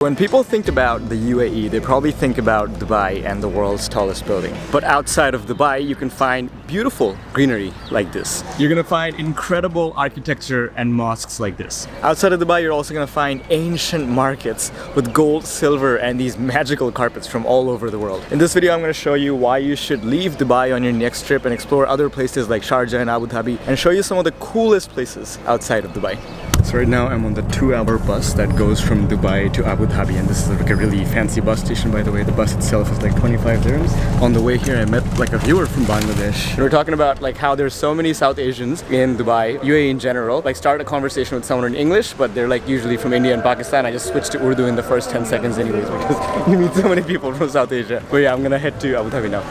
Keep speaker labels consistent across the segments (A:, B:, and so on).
A: When people think about the UAE, they probably think about Dubai and the world's tallest building. But outside of Dubai, you can find beautiful greenery like this. You're gonna find incredible architecture and mosques like this. Outside of Dubai, you're also gonna find ancient markets with gold, silver, and these magical carpets from all over the world. In this video, I'm gonna show you why you should leave Dubai on your next trip and explore other places like Sharjah and Abu Dhabi, and show you some of the coolest places outside of Dubai. So right now I'm on the 2-hour bus that goes from Dubai to Abu Dhabi, and this is like a really fancy bus station, by the way. The bus itself is like 25 dirhams. On the way here I met like a viewer from Bangladesh. We were talking about like how there's so many South Asians in Dubai, UAE in general. Like start a conversation with someone in English, but they're like usually from India and Pakistan. I just switched to Urdu in the first 10 seconds anyways because you meet so many people from South Asia. But yeah, I'm gonna head to Abu Dhabi now.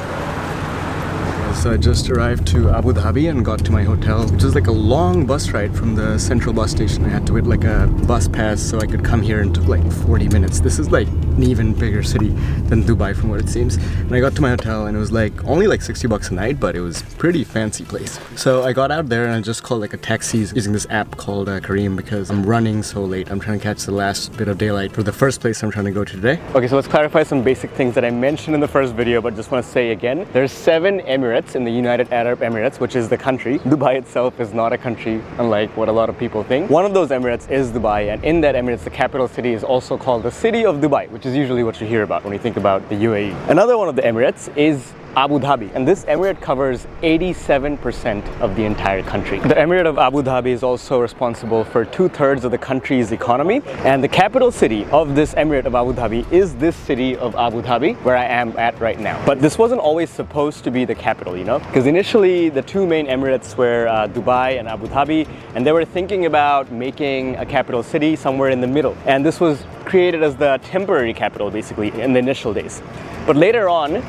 A: So I just arrived to Abu Dhabi and got to my hotel, which is like a long bus ride from the central bus station. I had to wait like a bus pass so I could come here, and took like 40 minutes. This is like an even bigger city than Dubai from what it seems. And I got to my hotel and it was like only like 60 bucks a night, but it was pretty fancy place. So I got out there and I just called like a taxi using this app called Kareem, because I'm running so late. I'm trying to catch the last bit of daylight for the first place I'm trying to go to today. Okay, so let's clarify some basic things that I mentioned in the first video, but just want to say again. There's 7 emirates in the United Arab Emirates, which is the country. Dubai itself is not a country, unlike what a lot of people think. One of those emirates is Dubai, and in that emirates, the capital city is also called the City of Dubai, which is usually what you hear about when you think about the UAE. Another one of the emirates is Abu Dhabi, and this emirate covers 87% of the entire country. The emirate of Abu Dhabi is also responsible for 2/3 of the country's economy, and the capital city of this emirate of Abu Dhabi is this city of Abu Dhabi, where I am at right now. But this wasn't always supposed to be the capital, you know, because initially the 2 main emirates were Dubai and Abu Dhabi, and they were thinking about making a capital city somewhere in the middle, and this was created as the temporary capital basically in the initial days. But later on,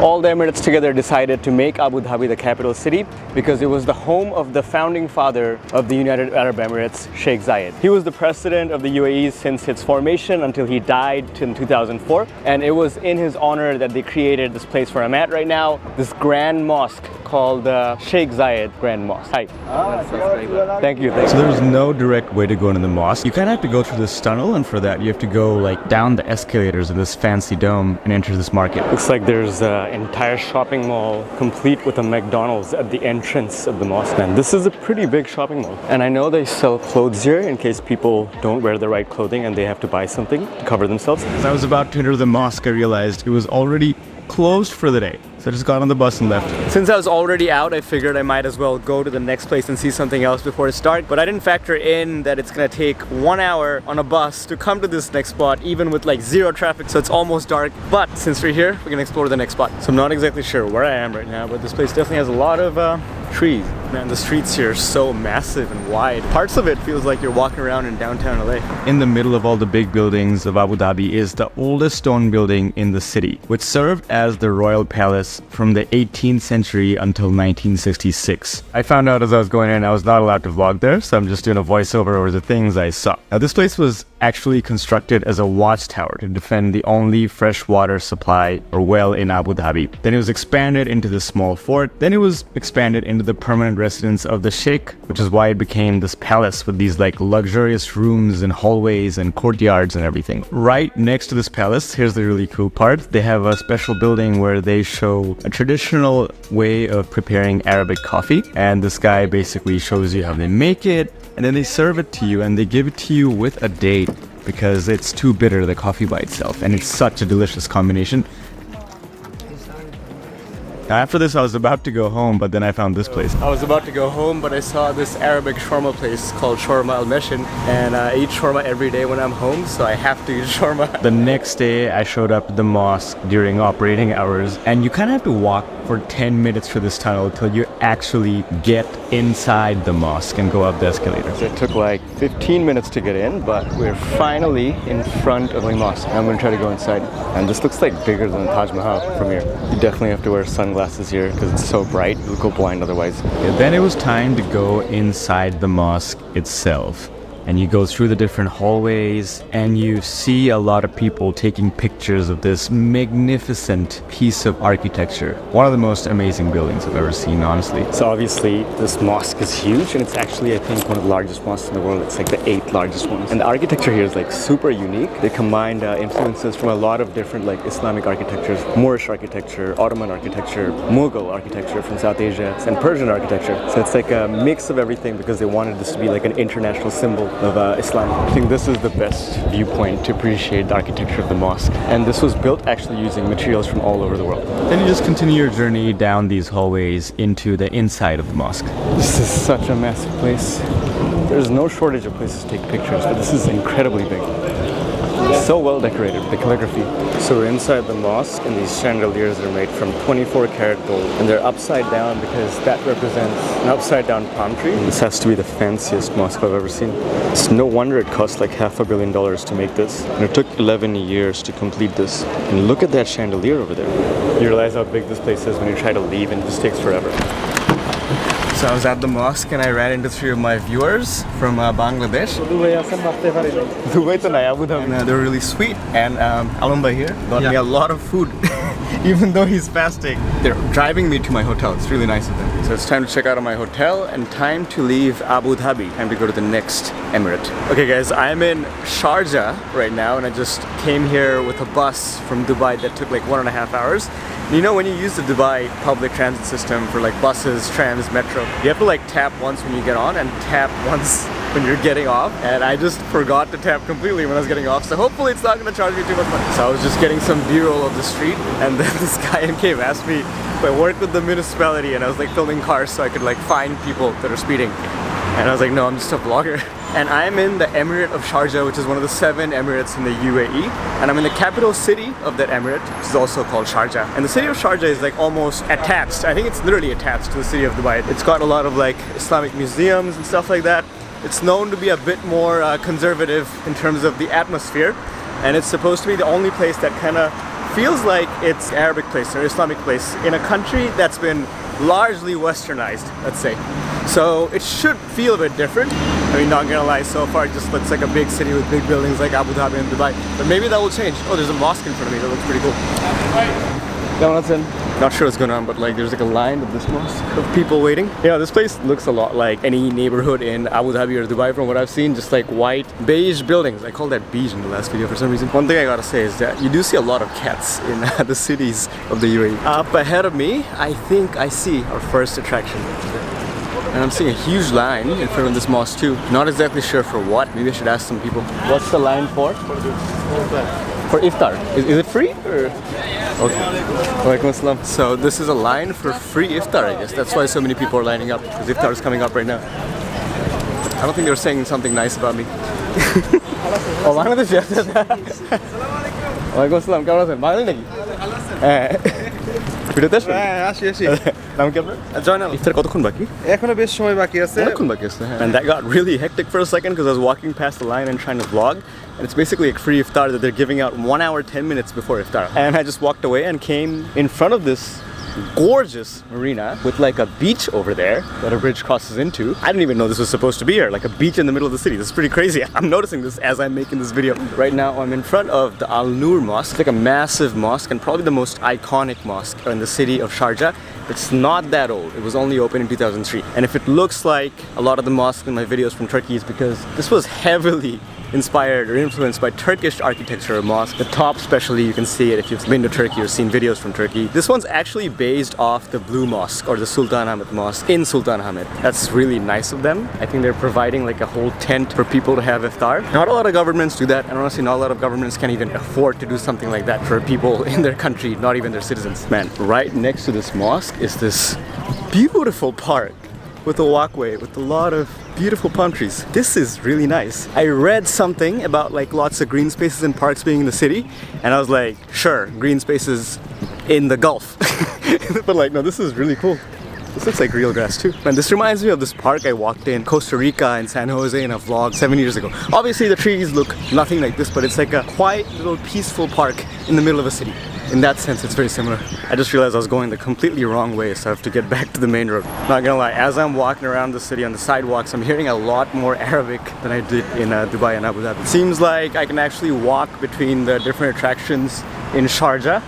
A: all the emirates together decided to make Abu Dhabi the capital city because it was the home of the founding father of the United Arab Emirates, Sheikh Zayed. He was the president of the UAE since its formation until he died in 2004, and it was in his honor that they created this place where I'm at right now, this grand mosque called Sheikh Zayed Grand Mosque. Hi. Thank you. So there's no direct way to go into the mosque. You kind of have to go through this tunnel, and for that you have to go like down the escalators of this fancy dome and enter this market. Looks like there's an entire shopping mall complete with a McDonald's at the entrance of the mosque. And this is a pretty big shopping mall. And I know they sell clothes here in case people don't wear the right clothing and they have to buy something to cover themselves. As I was about to enter the mosque, I realized it was already closed for the day. So I just got on the bus and left. Since I was already out, I figured I might as well go to the next place and see something else before it's dark. But I didn't factor in that it's gonna take 1 hour on a bus to come to this next spot, even with like 0 traffic, so it's almost dark. But since we're here, we're gonna explore the next spot. So I'm not exactly sure where I am right now, but this place definitely has a lot of trees. Man, the streets here are so massive and wide. Parts of it feels like you're walking around in downtown LA. In the middle of all the big buildings of Abu Dhabi is the oldest stone building in the city, which served as the royal palace from the 18th century until 1966. I found out as I was going in I was not allowed to vlog there, so I'm just doing a voiceover over the things I saw. Now this place was actually constructed as a watchtower to defend the only freshwater supply or well in Abu Dhabi. Then it was expanded into this small fort. Then it was expanded into the permanent residence of the Sheikh, which is why it became this palace with these like luxurious rooms and hallways and courtyards and everything. Right next to this palace, here's the really cool part, they have a special building where they show a traditional way of preparing Arabic coffee, and this guy basically shows you how they make it, and then they serve it to you, and they give it to you with a date because it's too bitter, the coffee by itself, and it's such a delicious combination. After this, I was about to go home, but then I found this place. I was about to go home, but I saw this Arabic shawarma place called Shawarma Al Meshin, and I eat shawarma every day when I'm home, so I have to eat shawarma. The next day, I showed up at the mosque during operating hours, and you kind of have to walk for 10 minutes through this tunnel till you actually get inside the mosque and go up the escalators. It took like 15 minutes to get in, but we're finally in front of the mosque. I'm gonna try to go inside, and this looks like bigger than the Taj Mahal from here. You definitely have to wear sunglasses here because it's so bright. You'll go blind otherwise. Yeah, then it was time to go inside the mosque itself. and you go through the different hallways and you see a lot of people taking pictures of this magnificent piece of architecture. One of the most amazing buildings I've ever seen, honestly. So obviously this mosque is huge, and it's actually, I think, one of the largest mosques in the world. It's like the 8th largest one. And the architecture here is like super unique. They combined influences from a lot of different like Islamic architectures, Moorish architecture, Ottoman architecture, Mughal architecture from South Asia, and Persian architecture. So it's like a mix of everything because they wanted this to be like an international symbol of Islam. I think this is the best viewpoint to appreciate the architecture of the mosque. And this was built actually using materials from all over the world. Then you just continue your journey down these hallways into the inside of the mosque. This is such a massive place. There's no shortage of places to take pictures, but this is incredibly big. So well decorated with the calligraphy. So we're inside the mosque, and these chandeliers are made from 24 karat gold, and they're upside down because that represents an upside down palm tree. This has to be the fanciest mosque I've ever seen. It's no wonder it cost like $500 million to make this, and it took 11 years to complete this. And look at that chandelier over there. You realize how big this place is when you try to leave, and it just takes forever. So I was at the mosque and I ran into 3 of my viewers from Bangladesh. And they're really sweet. And Alumba here got me a lot of food, even though he's fasting. They're driving me to my hotel. It's really nice of them. So it's time to check out of my hotel and time to leave Abu Dhabi. Time to go to the next emirate. Okay guys, I'm in Sharjah right now, and I just came here with a bus from Dubai that took like 1.5 hours. You know, when you use the Dubai public transit system for like buses, trams, metro, you have to like tap once when you get on and tap once when you're getting off. And I just forgot to tap completely when I was getting off, so hopefully it's not going to charge me too much money. So I was just getting some b-roll of the street, and then this guy came asked me if I worked with the municipality, and I was like filming cars so I could like find people that are speeding. And I was like, no, I'm just a vlogger. And I'm in the Emirate of Sharjah, which is one of the 7 emirates in the UAE. And I'm in the capital city of that emirate, which is also called Sharjah. And the city of Sharjah is like almost attached. I think it's literally attached to the city of Dubai. It's got a lot of like Islamic museums and stuff like that. It's known to be a bit more conservative in terms of the atmosphere. And it's supposed to be the only place that kind of feels like it's Arabic place or Islamic place in a country that's been largely westernized, let's say. So it should feel a bit different. I mean, not gonna lie, so far it just looks like a big city with big buildings like Abu Dhabi and Dubai. But maybe that will change. Oh, there's a mosque in front of me. That looks pretty cool. Not sure what's going on, but like there's like a line of this mosque of people waiting. You know, this place looks a lot like any neighborhood in Abu Dhabi or Dubai from what I've seen. Just like white, beige buildings. I called that beige in the last video for some reason. One thing I gotta say is that you do see a lot of cats in the cities of the UAE. Up ahead of me, I think I see our first attraction. And I'm seeing a huge line in front of this mosque too. Not exactly sure for what. Maybe I should ask some people. What's the line for? For iftar. Is it free or? Okay. Walaikum assalam. So this is a line for free iftar, I guess. That's why so many people are lining up, because iftar is coming up right now. I don't think they were saying something nice about me. Oh, Bangladesh. Walaikum assalam. Keমন আছেন? বাঙালি নাকি? হ্যাঁ। ভিডিওতে আসবেন? হ্যাঁ, আসি। নাম কি আপনার? জয়নাল। ইফতার কতক্ষণ বাকি? এখনো বেশ সময় বাকি আছে। অনেকক্ষণ বাকি আছে, হ্যাঁ। And that got really hectic for a second because I was walking past the line and trying to vlog. And it's basically a free iftar that they're giving out 1 hour 10 minutes before iftar. And I just walked away and came in front of this gorgeous marina with like a beach over there that a bridge crosses into. I didn't even know this was supposed to be here, like a beach in the middle of the city. This is pretty crazy. I'm noticing this as I'm making this video. Right now I'm in front of the Al Noor Mosque. It's like a massive mosque and probably the most iconic mosque in the city of Sharjah. It's not that old. It was only open in 2003. And if it looks like a lot of the mosques in my videos from Turkey, is because this was heavily inspired or influenced by Turkish architecture or mosque. The top especially, you can see it if you've been to Turkey or seen videos from Turkey. This one's actually based off the Blue Mosque or the Sultan Ahmed Mosque in Sultan Ahmed. That's really nice of them. I think they're providing like a whole tent for people to have iftar. Not a lot of governments do that, and honestly not a lot of governments can even afford to do something like that for people in their country, not even their citizens. Man, right next to this mosque is this beautiful park with a walkway with a lot of beautiful palm trees. This is really nice. I read something about like lots of green spaces and parks being in the city, and I was like, sure, green spaces in the Gulf. But like, no, this is really cool. This looks like real grass too. Man, this reminds me of this park I walked in Costa Rica and San Jose in a vlog 7 years ago. Obviously the trees look nothing like this, but it's like a quiet little peaceful park in the middle of a city. in that sense it's very similar. I just realized I was going the completely wrong way, so I have to get back to the main road. Not gonna lie, as I'm walking around the city on the sidewalks, I'm hearing a lot more Arabic than I did in Dubai and Abu Dhabi. It seems like I can actually walk between the different attractions in Sharjah,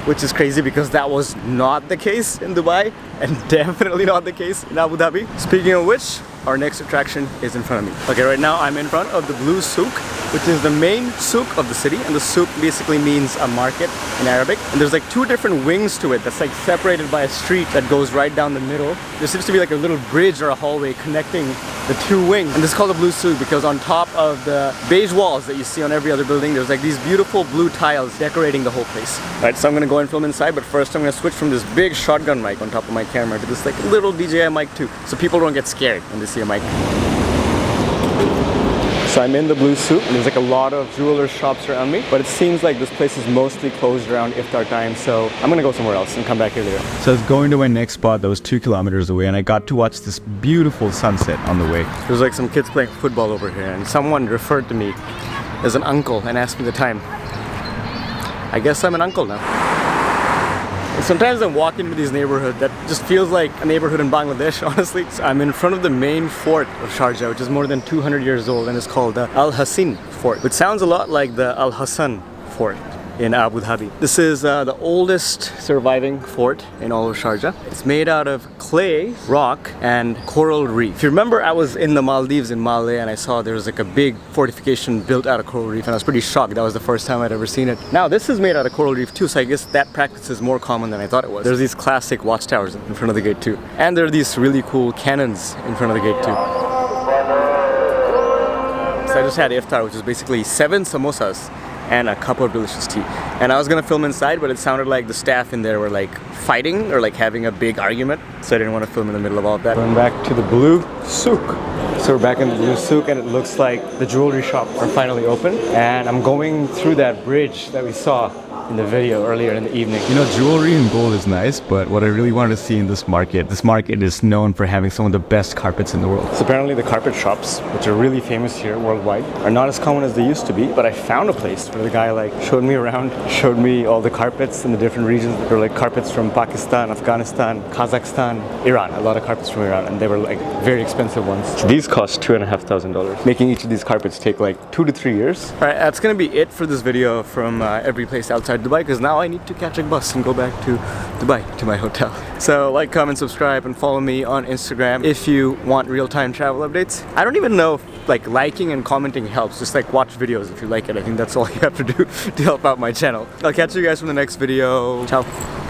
A: which is crazy because that was not the case in Dubai and definitely not the case in Abu Dhabi. Speaking of which, our next attraction is in front of me. Okay, right now I'm in front of the Blue Souk, which is the main souk of the city, and the souk basically means a market in Arabic. And there's like two different wings to it that's like separated by a street that goes right down the middle. There seems to be like a little bridge or a hallway connecting the two wings. And this is called the Blue Souk because on top of the beige walls that you see on every other building, there's like these beautiful blue tiles decorating the whole place. Alright, so I'm gonna go and film inside, but first I'm gonna switch from this big shotgun mic on top of my camera to this like little DJI mic too, so people don't get scared when they see a mic. So I'm in the Blue Souk, and there's like a lot of jeweler shops around me, but it seems like this place is mostly closed around iftar time, so I'm gonna go somewhere else and come back here later. So I was going to my next spot that was 2 kilometers away, and I got to watch this beautiful sunset on the way. There's like some kids playing football over here, and someone referred to me as an uncle and asked me the time. I guess I'm an uncle now. Sometimes I'm walking into these neighborhoods that just feels like a neighborhood in Bangladesh, honestly. So I'm in front of the main fort of Sharjah, which is more than 200 years old, and it's called the Al-Hassin Fort, which sounds a lot like the Al-Hassan Fort in Abu Dhabi. This is the oldest surviving fort in all of Sharjah. It's made out of clay, rock, and coral reef. If you remember, I was in the Maldives in Malé, and I saw there was like a big fortification built out of coral reef, and I was pretty shocked. That was the first time I'd ever seen it. Now this is made out of coral reef too, so I guess that practice is more common than I thought it was. There's these classic watchtowers in front of the gate too, and there are these really cool cannons in front of the gate too. So I just had iftar, which is basically 7 samosas and a cup of delicious tea. And I was gonna film inside, but it sounded like the staff in there were like fighting or like having a big argument, so I didn't want to film in the middle of all of that. Going back to the Blue Souk. So we're back in the Blue Souk, and it looks like the jewelry shops are finally open, and I'm going through that bridge that we saw in the video earlier in the evening.
B: You know, jewelry and gold is nice, but what I really wanted to see in this market is known for having some of the best carpets in the world.
A: So apparently the carpet shops, which are really famous here worldwide, are not as common as they used to be, but I found a place where the guy like showed me around, showed me all the carpets in the different regions. There were like carpets from Pakistan, Afghanistan, Kazakhstan, Iran, a lot of carpets from Iran, and they were like very expensive ones. These cost $2,500. Making each of these carpets take like 2 to 3 years. Alright, that's gonna be it for this video from every place outside Dubai, because now I need to catch a bus and go back to Dubai, to my hotel. So like, comment, subscribe, and follow me on Instagram if you want real-time travel updates. I don't even know if like liking and commenting helps. Just like watch videos if you like it. I think that's all you have to do to help out my channel. I'll catch you guys from the next video. Ciao.